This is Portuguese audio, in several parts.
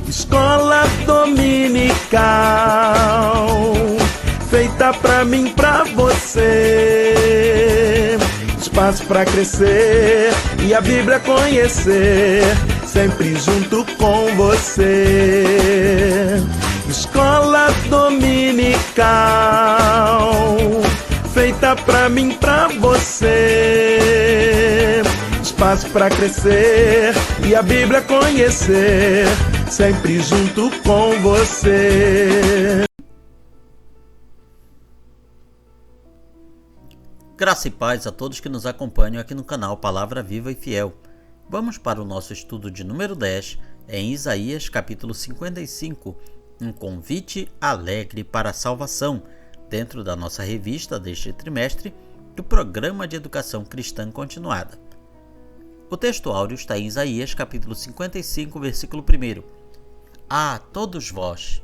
Escola dominical, feita pra mim, pra você. Espaço pra crescer e a Bíblia conhecer, sempre junto com você. Escola dominical, feita pra mim, pra você. Espaço pra crescer e a Bíblia conhecer, sempre junto com você. Graça e paz a todos que nos acompanham aqui no canal Palavra Viva e Fiel. Vamos para o nosso estudo de número 10, em Isaías capítulo 55, um convite alegre para a salvação, dentro da nossa revista deste trimestre do Programa de Educação Cristã Continuada. O texto áureo está em Isaías capítulo 55, versículo 1. Ah, todos vós,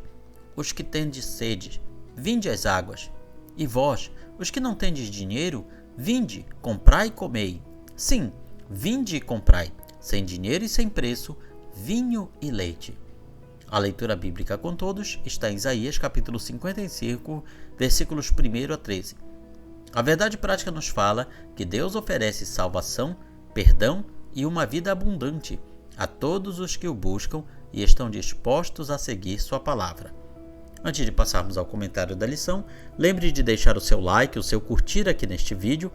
os que tendes sede, vinde às águas, e vós, os que não tendes dinheiro, vinde, comprai e comei. Sim, vinde e comprai, sem dinheiro e sem preço, vinho e leite. A leitura bíblica com todos está em Isaías capítulo 55, versículos 1 a 13. A verdade prática nos fala que Deus oferece salvação, perdão e uma vida abundante a todos os que o buscam e estão dispostos a seguir sua palavra. Antes de passarmos ao comentário da lição, lembre de deixar o seu like, o seu curtir aqui neste vídeo.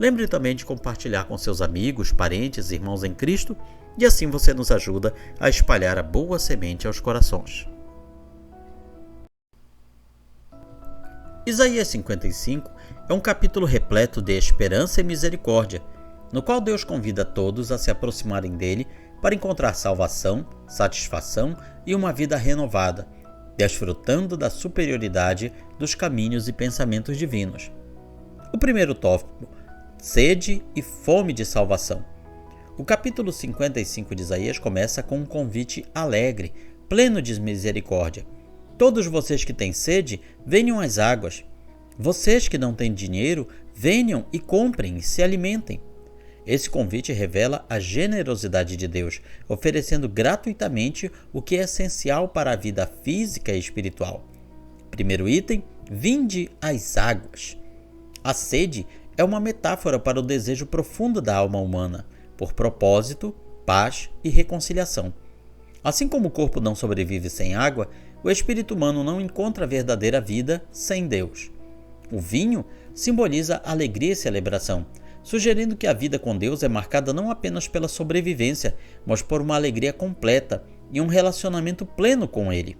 Lembre também de compartilhar com seus amigos, parentes e irmãos em Cristo, e assim você nos ajuda a espalhar a boa semente aos corações. Isaías 55 é um capítulo repleto de esperança e misericórdia, no qual Deus convida todos a se aproximarem dele para encontrar salvação, satisfação e uma vida renovada, desfrutando da superioridade dos caminhos e pensamentos divinos. O primeiro tópico, sede e fome de salvação. O capítulo 55 de Isaías começa com um convite alegre, pleno de misericórdia. Todos vocês que têm sede, venham às águas. Vocês que não têm dinheiro, venham e comprem e se alimentem. Esse convite revela a generosidade de Deus, oferecendo gratuitamente o que é essencial para a vida física e espiritual. Primeiro item, vinde às águas. A sede é uma metáfora para o desejo profundo da alma humana, por propósito, paz e reconciliação. Assim como o corpo não sobrevive sem água, o espírito humano não encontra a verdadeira vida sem Deus. O vinho simboliza alegria e celebração, sugerindo que a vida com Deus é marcada não apenas pela sobrevivência, mas por uma alegria completa e um relacionamento pleno com Ele.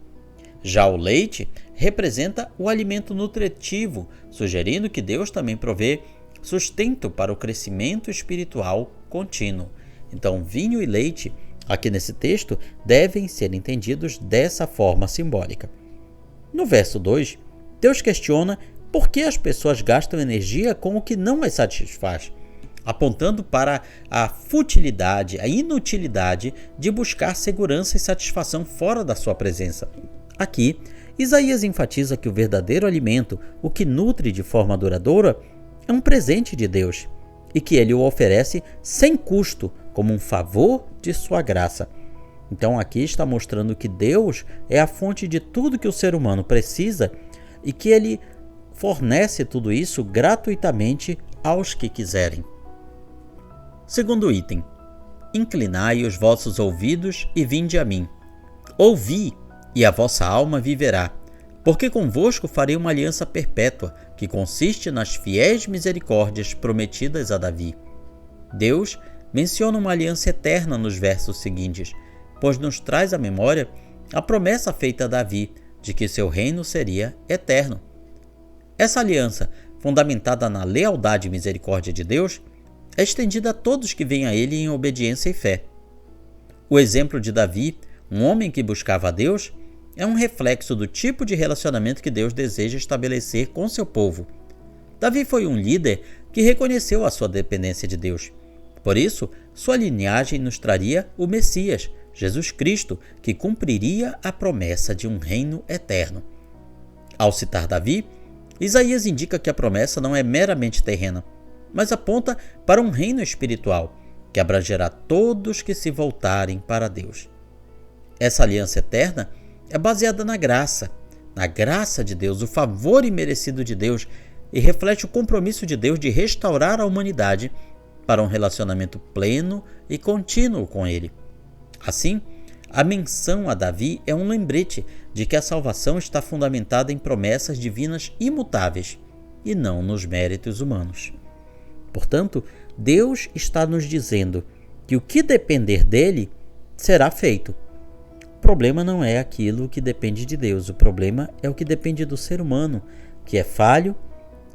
Já o leite representa o alimento nutritivo, sugerindo que Deus também provê sustento para o crescimento espiritual contínuo. Então, vinho e leite, aqui nesse texto, devem ser entendidos dessa forma simbólica. No verso 2, Deus questiona por que as pessoas gastam energia com o que não as satisfaz, apontando para a futilidade, a inutilidade de buscar segurança e satisfação fora da sua presença. Aqui, Isaías enfatiza que o verdadeiro alimento, o que nutre de forma duradoura, é um presente de Deus e que Ele o oferece sem custo, como um favor de sua graça. Então aqui está mostrando que Deus é a fonte de tudo que o ser humano precisa e que Ele fornece tudo isso gratuitamente aos que quiserem. Segundo item, inclinai os vossos ouvidos e vinde a mim. Ouvi, e a vossa alma viverá, porque convosco farei uma aliança perpétua, que consiste nas fiéis misericórdias prometidas a Davi. Deus menciona uma aliança eterna nos versos seguintes, pois nos traz à memória a promessa feita a Davi de que seu reino seria eterno. Essa aliança, fundamentada na lealdade e misericórdia de Deus, é estendida a todos que vêm a Ele em obediência e fé. O exemplo de Davi, um homem que buscava a Deus, é um reflexo do tipo de relacionamento que Deus deseja estabelecer com seu povo. Davi foi um líder que reconheceu a sua dependência de Deus. Por isso, sua linhagem nos traria o Messias, Jesus Cristo, que cumpriria a promessa de um reino eterno. Ao citar Davi, Isaías indica que a promessa não é meramente terrena, mas aponta para um reino espiritual, que abrangerá todos que se voltarem para Deus. Essa aliança eterna é baseada na graça de Deus, o favor imerecido de Deus, e reflete o compromisso de Deus de restaurar a humanidade para um relacionamento pleno e contínuo com Ele. Assim, a menção a Davi é um lembrete de que a salvação está fundamentada em promessas divinas imutáveis e não nos méritos humanos. Portanto, Deus está nos dizendo que o que depender dele será feito. O problema não é aquilo que depende de Deus, o problema é o que depende do ser humano, que é falho,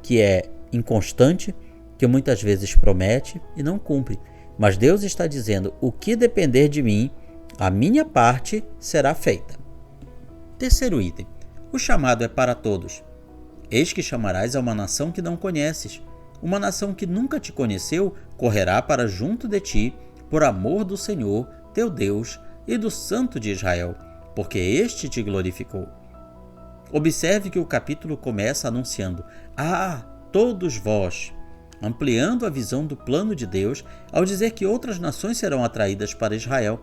que é inconstante, que muitas vezes promete e não cumpre. Mas Deus está dizendo: o que depender de mim, a minha parte será feita. Terceiro item: o chamado é para todos. Eis que chamarás a uma nação que não conheces. Uma nação que nunca te conheceu correrá para junto de ti, por amor do Senhor, teu Deus, e do Santo de Israel, porque este te glorificou. Observe que o capítulo começa anunciando: todos vós, ampliando a visão do plano de Deus ao dizer que outras nações serão atraídas para Israel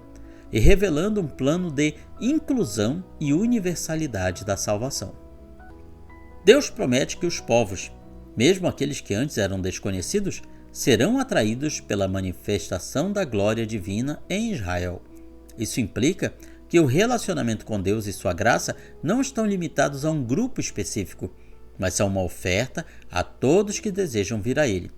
e revelando um plano de inclusão e universalidade da salvação. Deus promete que os povos, mesmo aqueles que antes eram desconhecidos, serão atraídos pela manifestação da glória divina em Israel. Isso implica que o relacionamento com Deus e sua graça não estão limitados a um grupo específico, mas são uma oferta a todos que desejam vir a Ele.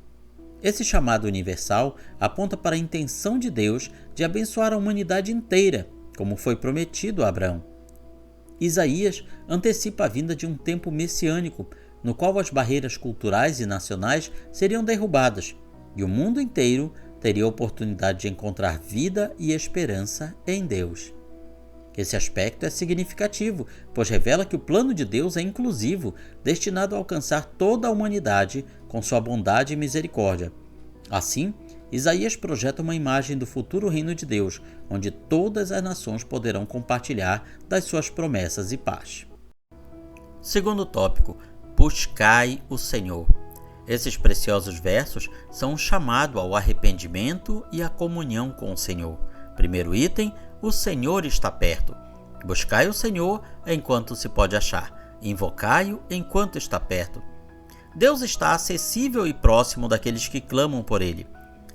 Esse chamado universal aponta para a intenção de Deus de abençoar a humanidade inteira, como foi prometido a Abraão. Isaías antecipa a vinda de um tempo messiânico, no qual as barreiras culturais e nacionais seriam derrubadas, e o mundo inteiro teria a oportunidade de encontrar vida e esperança em Deus. Esse aspecto é significativo, pois revela que o plano de Deus é inclusivo, destinado a alcançar toda a humanidade com sua bondade e misericórdia. Assim, Isaías projeta uma imagem do futuro reino de Deus, onde todas as nações poderão compartilhar das suas promessas e paz. Segundo tópico: buscai o Senhor. Esses preciosos versos são um chamado ao arrependimento e à comunhão com o Senhor. Primeiro item: o Senhor está perto. Buscai o Senhor enquanto se pode achar. Invocai-o enquanto está perto. Deus está acessível e próximo daqueles que clamam por Ele.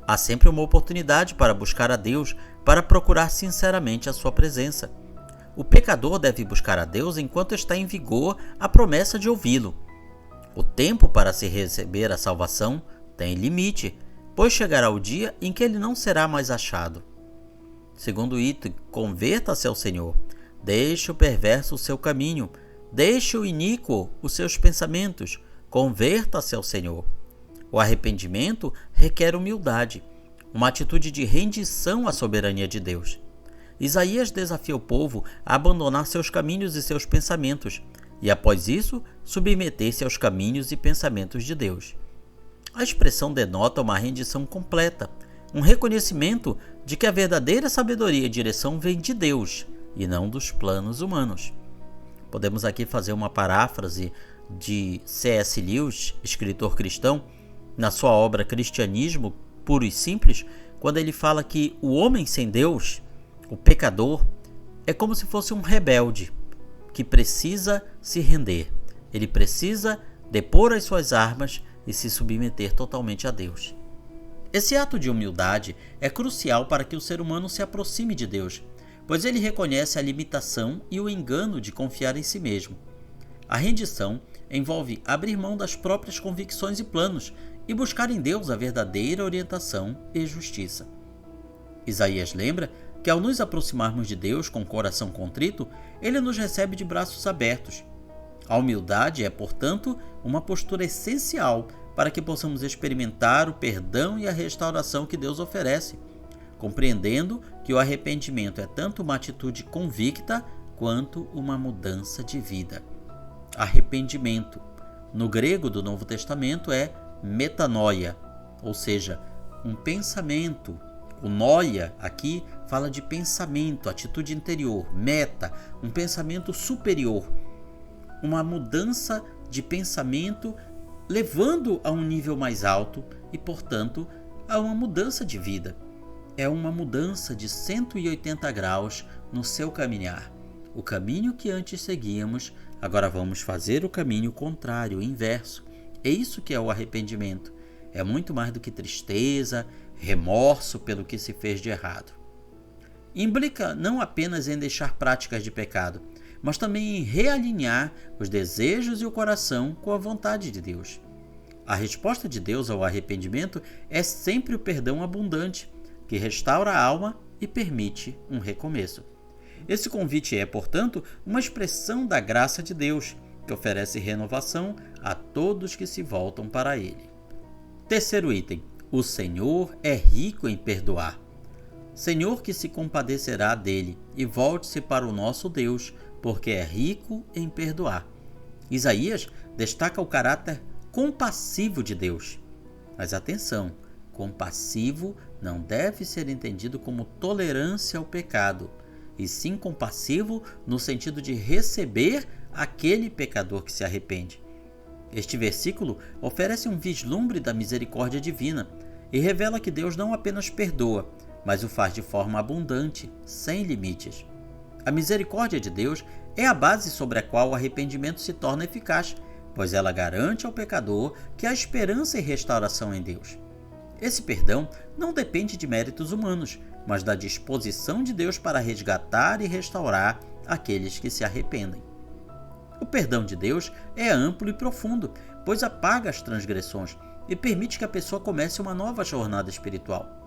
Há sempre uma oportunidade para buscar a Deus, para procurar sinceramente a sua presença. O pecador deve buscar a Deus enquanto está em vigor a promessa de ouvi-lo. O tempo para se receber a salvação tem limite, pois chegará o dia em que ele não será mais achado. Segundo item: converta-se ao Senhor. Deixe o perverso o seu caminho, deixe o iníquo os seus pensamentos, converta-se ao Senhor. O arrependimento requer humildade, uma atitude de rendição à soberania de Deus. Isaías desafia o povo a abandonar seus caminhos e seus pensamentos, e após isso, submeter-se aos caminhos e pensamentos de Deus. A expressão denota uma rendição completa, um reconhecimento de que a verdadeira sabedoria e direção vem de Deus e não dos planos humanos. Podemos aqui fazer uma paráfrase de C.S. Lewis, escritor cristão, na sua obra Cristianismo Puro e Simples, quando ele fala que o homem sem Deus, o pecador, é como se fosse um rebelde que precisa se render. Ele precisa depor as suas armas e se submeter totalmente a Deus. Esse ato de humildade é crucial para que o ser humano se aproxime de Deus, pois ele reconhece a limitação e o engano de confiar em si mesmo. A rendição envolve abrir mão das próprias convicções e planos e buscar em Deus a verdadeira orientação e justiça. Isaías lembra que ao nos aproximarmos de Deus com o coração contrito, Ele nos recebe de braços abertos. A humildade é, portanto, uma postura essencial para que possamos experimentar o perdão e a restauração que Deus oferece, compreendendo que o arrependimento é tanto uma atitude convicta quanto uma mudança de vida. Arrependimento, no grego do Novo Testamento, é metanoia, ou seja, um pensamento. O noia aqui fala de pensamento, atitude interior, meta, um pensamento superior, uma mudança de pensamento levando a um nível mais alto e, portanto, a uma mudança de vida. é uma mudança de 180 graus no seu caminhar. O caminho que antes seguíamos, agora vamos fazer o caminho contrário, o inverso. É isso que é o arrependimento. É muito mais do que tristeza, remorso pelo que se fez de errado. Implica não apenas em deixar práticas de pecado, mas também em realinhar os desejos e o coração com a vontade de Deus. A resposta de Deus ao arrependimento é sempre o perdão abundante, que restaura a alma e permite um recomeço. Esse convite é, portanto, uma expressão da graça de Deus, que oferece renovação a todos que se voltam para Ele. Terceiro item: o Senhor é rico em perdoar. Senhor que se compadecerá dele e volte-se para o nosso Deus, porque é rico em perdoar. Isaías destaca o caráter compassivo de Deus. Mas atenção, compassivo não deve ser entendido como tolerância ao pecado, e sim compassivo no sentido de receber aquele pecador que se arrepende. Este versículo oferece um vislumbre da misericórdia divina e revela que Deus não apenas perdoa, mas o faz de forma abundante, sem limites. A misericórdia de Deus é a base sobre a qual o arrependimento se torna eficaz, pois ela garante ao pecador que há esperança e restauração em Deus. Esse perdão não depende de méritos humanos, mas da disposição de Deus para resgatar e restaurar aqueles que se arrependem. O perdão de Deus é amplo e profundo, pois apaga as transgressões e permite que a pessoa comece uma nova jornada espiritual.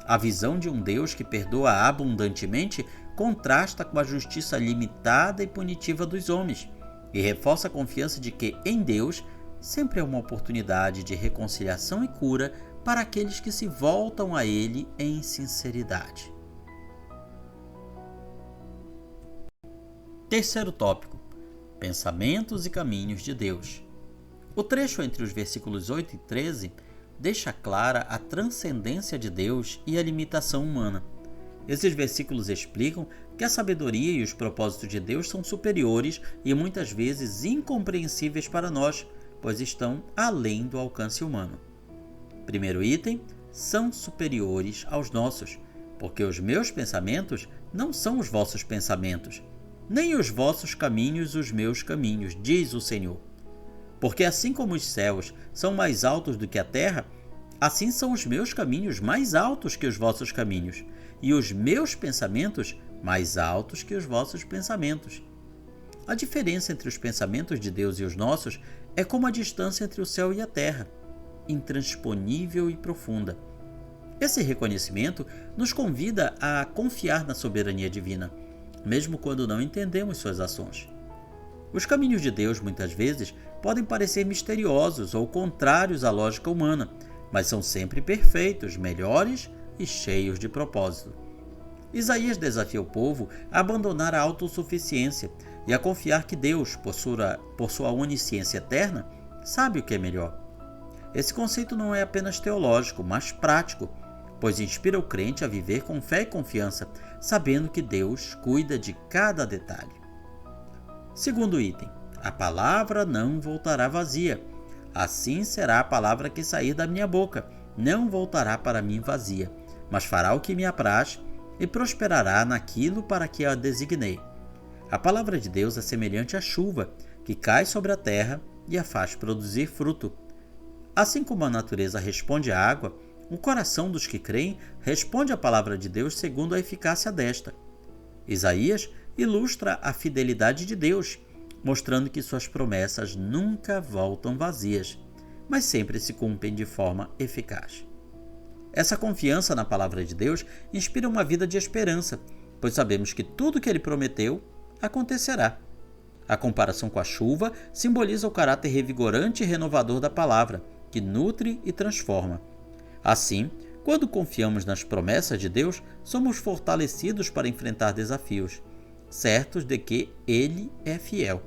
A visão de um Deus que perdoa abundantemente contrasta com a justiça limitada e punitiva dos homens e reforça a confiança de que, em Deus, sempre há uma oportunidade de reconciliação e cura para aqueles que se voltam a Ele em sinceridade. Terceiro tópico: pensamentos e caminhos de Deus. O trecho entre os versículos 8 e 13 deixa clara a transcendência de Deus e a limitação humana. Esses versículos explicam que a sabedoria e os propósitos de Deus são superiores e muitas vezes incompreensíveis para nós, pois estão além do alcance humano. Primeiro item: são superiores aos nossos, porque os meus pensamentos não são os vossos pensamentos, nem os vossos caminhos os meus caminhos, diz o Senhor. Porque assim como os céus são mais altos do que a terra, assim são os meus caminhos mais altos que os vossos caminhos, e os meus pensamentos mais altos que os vossos pensamentos. A diferença entre os pensamentos de Deus e os nossos é como a distância entre o céu e a terra, intransponível e profunda. Esse reconhecimento nos convida a confiar na soberania divina, mesmo quando não entendemos suas ações. Os caminhos de Deus, muitas vezes, podem parecer misteriosos ou contrários à lógica humana, mas são sempre perfeitos, melhores e cheios de propósito. Isaías desafia o povo a abandonar a autossuficiência e a confiar que Deus, por sua onisciência eterna, sabe o que é melhor. Esse conceito não é apenas teológico, mas prático, pois inspira o crente a viver com fé e confiança, sabendo que Deus cuida de cada detalhe. Segundo item: a palavra não voltará vazia. Assim será a palavra que sair da minha boca, não voltará para mim vazia, mas fará o que me apraz e prosperará naquilo para que a designei. A palavra de Deus é semelhante à chuva, que cai sobre a terra e a faz produzir fruto. Assim como a natureza responde à água, o coração dos que creem responde à palavra de Deus segundo a eficácia desta. Isaías ilustra a fidelidade de Deus, mostrando que suas promessas nunca voltam vazias, mas sempre se cumprem de forma eficaz. Essa confiança na palavra de Deus inspira uma vida de esperança, pois sabemos que tudo que Ele prometeu acontecerá. A comparação com a chuva simboliza o caráter revigorante e renovador da palavra, que nutre e transforma. Assim, quando confiamos nas promessas de Deus, somos fortalecidos para enfrentar desafios, certos de que Ele é fiel.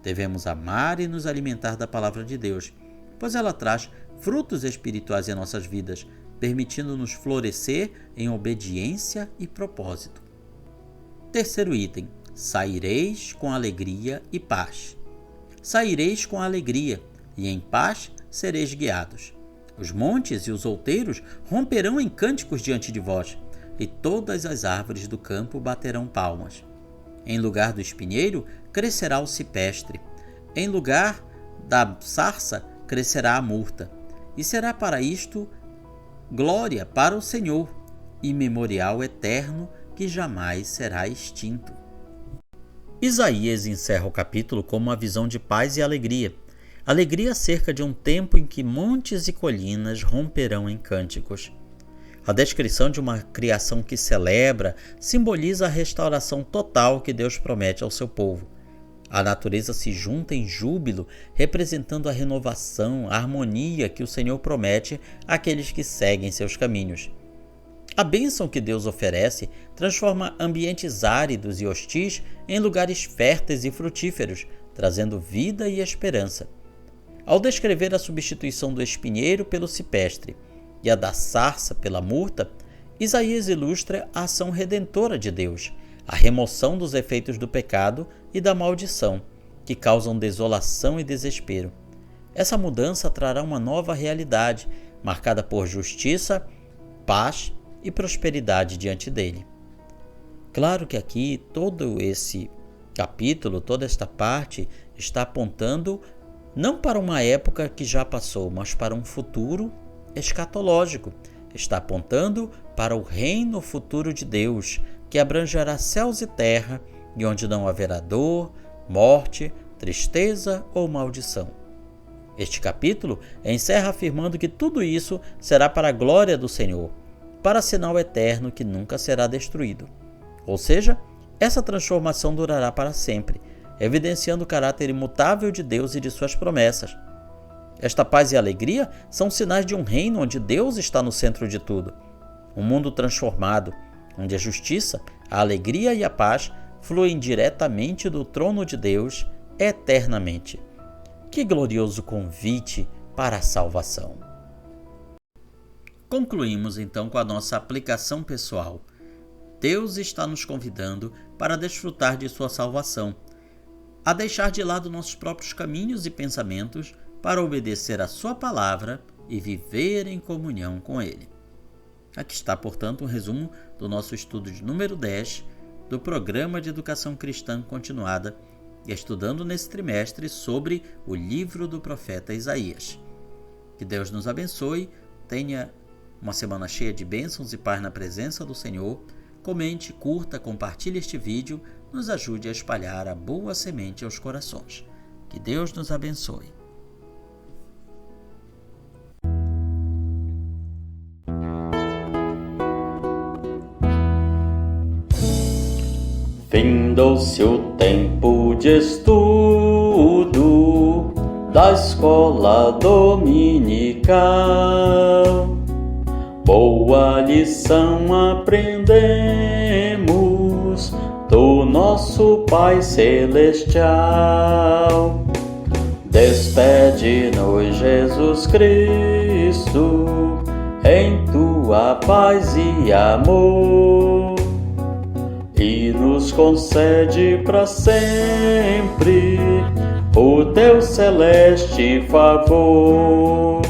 Devemos amar e nos alimentar da palavra de Deus, pois ela traz frutos espirituais em nossas vidas, permitindo-nos florescer em obediência e propósito. Terceiro item: saireis com alegria e paz. Saireis com alegria, e em paz sereis guiados. Os montes e os outeiros romperão em cânticos diante de vós, e todas as árvores do campo baterão palmas. Em lugar do espinheiro crescerá o cipestre, em lugar da sarça crescerá a murta, e será para isto glória para o Senhor, e memorial eterno que jamais será extinto. Isaías encerra o capítulo com uma visão de paz e alegria. Alegria acerca de um tempo em que montes e colinas romperão em cânticos. A descrição de uma criação que celebra simboliza a restauração total que Deus promete ao seu povo. A natureza se junta em júbilo, representando a renovação, a harmonia que o Senhor promete àqueles que seguem seus caminhos. A bênção que Deus oferece transforma ambientes áridos e hostis em lugares férteis e frutíferos, trazendo vida e esperança. Ao descrever a substituição do espinheiro pelo cipestre e a da sarça pela murta, Isaías ilustra a ação redentora de Deus, a remoção dos efeitos do pecado e da maldição, que causam desolação e desespero. Essa mudança trará uma nova realidade, marcada por justiça, paz e prosperidade diante dele. Claro que aqui todo esse capítulo, toda esta parte, está apontando não para uma época que já passou, mas para um futuro escatológico. Está apontando para o reino futuro de Deus, que abrangerá céus e terra, e onde não haverá dor, morte, tristeza ou maldição. Este capítulo encerra afirmando que tudo isso será para a glória do Senhor, para sinal eterno que nunca será destruído. Ou seja, essa transformação durará para sempre, evidenciando o caráter imutável de Deus e de suas promessas. Esta paz e alegria são sinais de um reino onde Deus está no centro de tudo. Um mundo transformado, onde a justiça, a alegria e a paz fluem diretamente do trono de Deus eternamente. Que glorioso convite para a salvação! Concluímos então com a nossa aplicação pessoal. Deus está nos convidando para desfrutar de sua salvação, a deixar de lado nossos próprios caminhos e pensamentos para obedecer a sua palavra e viver em comunhão com Ele. Aqui está, portanto, um resumo do nosso estudo de número 10 do Programa de Educação Cristã Continuada, estudando nesse trimestre sobre o livro do profeta Isaías. Que Deus nos abençoe, tenha uma semana cheia de bênçãos e paz na presença do Senhor. Comente, curta, compartilhe este vídeo, nos ajude a espalhar a boa semente aos corações. Que Deus nos abençoe. Findou-se o tempo de estudo da escola dominical. Boa lição aprendemos do nosso Pai Celestial. Despede-nos, Jesus Cristo, em tua paz e amor, e nos concede para sempre o teu celeste favor.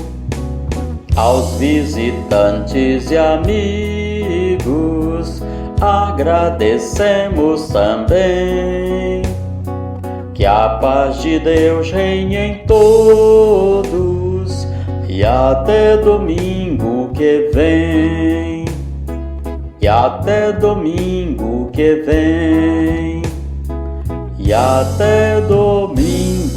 Aos visitantes e amigos agradecemos também. Que a paz de Deus reine em todos, e até domingo que vem. E até domingo que vem. E até domingo